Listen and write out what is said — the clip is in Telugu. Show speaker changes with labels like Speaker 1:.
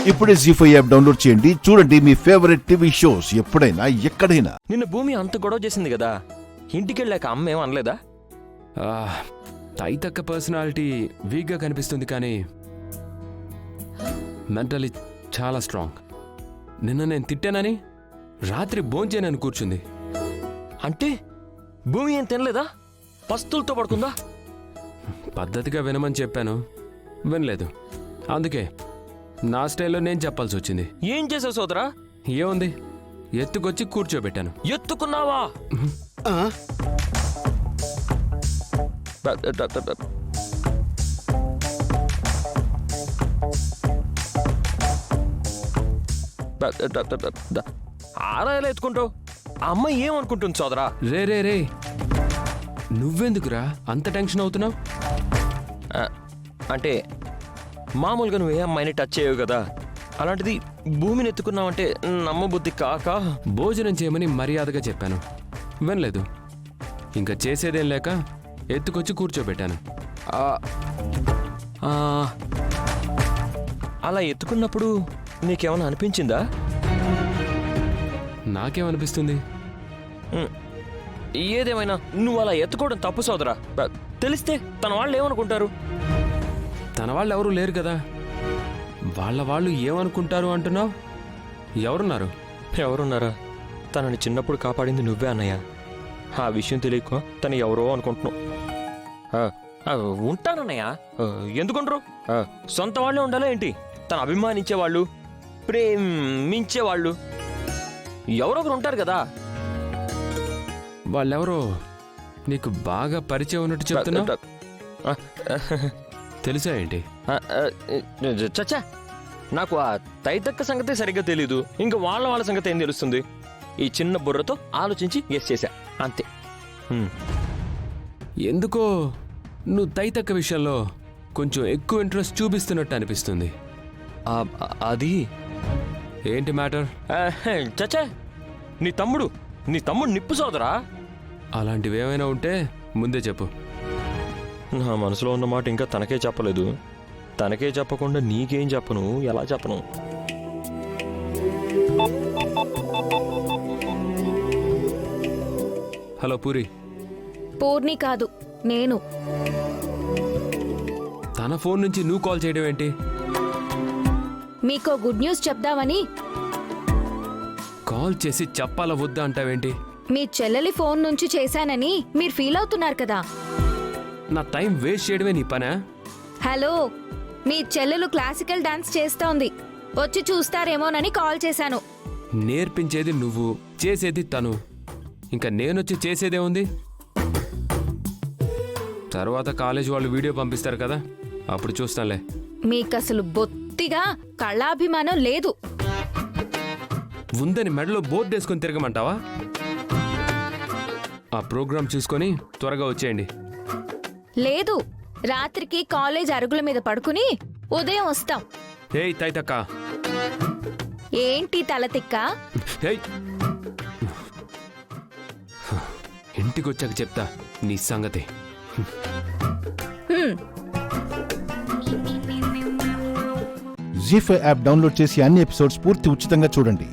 Speaker 1: ఇప్పుడే జీ5 యాప్ డౌన్లోడ్ చేయండి. చూడండి మీ ఫేవరెట్ టీవీ షోస్ ఎప్పుడైనా ఎక్కడైనా.
Speaker 2: నిన్న భూమి అంత గొడవ చేసింది కదా, ఇంటికెళ్ళాక అమ్మ ఏం అనలేదా?
Speaker 3: తైతక్క పర్సనాలిటీ వీక్గా కనిపిస్తుంది కానీ మెంటలీ చాలా స్ట్రాంగ్. నిన్న నేను తిట్టానని రాత్రి భోంచేనని కూర్చుంది.
Speaker 2: అంటే భూమి ఏం తినలేదా? పస్తులతో పడుకుందా?
Speaker 3: పద్ధతిగా వినమని చెప్పాను, వినలేదు. అందుకే నా స్టైల్లో నేను చెప్పాల్సి వచ్చింది.
Speaker 2: ఏం చేసావు సోదరా?
Speaker 3: ఏముంది, ఎత్తుకొచ్చి కూర్చోబెట్టాను.
Speaker 2: ఎత్తుకున్నావా? ఆరా ఎలా ఎత్తుకుంటావు? ఆ అమ్మాయి ఏమనుకుంటుంది సోదరా?
Speaker 3: రే రే రే నువ్వెందుకురా అంత టెన్షన్ అవుతున్నావు?
Speaker 2: అంటే మామూలుగా నువ్వు ఏ అమ్మాయిని టచ్ చేయవు కదా, అలాంటిది భూమిని ఎత్తుకున్నావంటే నమ్మబుద్ధి కాక.
Speaker 3: భోజనం చేయమని మర్యాదగా చెప్పాను, వినలేదు. ఇంకా చేసేదేం లేక ఎత్తుకొచ్చి కూర్చోబెట్టాను.
Speaker 2: అలా ఎత్తుకున్నప్పుడు నీకేమైనా అనిపించిందా?
Speaker 3: నాకేమనిపిస్తుంది?
Speaker 2: ఏదేమైనా నువ్వు అలా ఎత్తుకోవడం తప్పు సోదరా. తెలిస్తే తన వాళ్ళు ఏమనుకుంటారు?
Speaker 3: తన వాళ్ళు ఎవరూ లేరు కదా, వాళ్ళు ఏమనుకుంటారు అంటున్నావు? ఎవరున్నారు?
Speaker 2: ఎవరున్నారా? తనని చిన్నప్పుడు కాపాడింది నువ్వే అన్నయ్య. ఆ విషయం తెలియక తను ఎవరో అనుకుంటున్నావు. ఉంటానన్నయ్య, ఎందుకుంటారు? సొంత వాళ్ళే ఉండాలా ఏంటి? తను అభిమానించేవాళ్ళు, ప్రేమించేవాళ్ళు ఎవరొకరు ఉంటారు కదా.
Speaker 3: వాళ్ళెవరో నీకు బాగా పరిచయం ఉన్నట్టు చెప్తున్నావు. తెలుసా ఏంటి?
Speaker 2: చచ్చా, నాకు ఆ తైతక్క సంగతే సరిగ్గా తెలీదు. ఇంకా వాళ్ళ సంగతి ఏం తెలుస్తుంది? ఈ చిన్న బుర్రతో ఆలోచించి గెస్ చేశా అంతే.
Speaker 3: ఎందుకో నువ్వు తైతక్క విషయంలో కొంచెం ఎక్కువ ఇంట్రెస్ట్ చూపిస్తున్నట్టు అనిపిస్తుంది.
Speaker 2: అది
Speaker 3: ఏంటి మ్యాటర్?
Speaker 2: చచ్చా, నీ తమ్ముడు నిప్పు సోదరా.
Speaker 3: అలాంటివి ఏమైనా ఉంటే ముందే చెప్పు.
Speaker 2: నా మనసులో ఉన్న మాట ఇంకా తనకే చెప్పలేదు. తనకే చెప్పకుండా నీకేం చెప్పను, ఎలా చెప్పను?
Speaker 3: హలో పూరి.
Speaker 4: పూర్ణి కాదు, నేను.
Speaker 3: తన ఫోన్ నుంచి నువ్వు కాల్ చేయడం ఏంటి?
Speaker 4: మీకో గుడ్ న్యూస్ చెప్దామని.
Speaker 3: కాల్ చేసి చెప్పాలా వద్దా అంటావేంటి?
Speaker 4: మీ చెల్లెలి ఫోన్ నుంచి చేశానని మీరు ఫీల్ అవుతున్నారు కదా.
Speaker 3: నా టైం వేస్ట్ చేయడమే నీ పనా?
Speaker 4: హలో, మీ చెల్లెలు క్లాసికల్ డాన్స్ చేస్తోంది, వచ్చి చూస్తారేమోనని కాల్ చేశాను.
Speaker 3: నేర్పించేది నువ్వు, చేసేది తను. ఇంకా నేనొచ్చి చేసేదే ఉంది. తర్వాత కాలేజ్ వాళ్ళు వీడియో పంపిస్తారు కదా, అప్పుడు చూస్తానులే.
Speaker 4: మీకసలు బొత్తిగా కళాభిమానం లేదు.
Speaker 3: ఉందని మెడలో బోర్డు వేసుకొని తిరగమంటావా? ఆ ప్రోగ్రాం చూసుకొని త్వరగా వచ్చేయండి.
Speaker 4: లేదు, రాత్రికి కాలేజ్ అరుగుల మీద పడుకుని ఉదయం వస్తాం.
Speaker 3: ఏయ్ తైతక్క.
Speaker 4: ఏంటి తలతిక్క?
Speaker 3: ఏయ్, ఇంటికొచ్చాక చెప్తా నీ సంగతి.
Speaker 1: జీ5 యాప్ డౌన్లోడ్ చేసి అన్ని ఎపిసోడ్స్ పూర్తి ఉచితంగా చూడండి.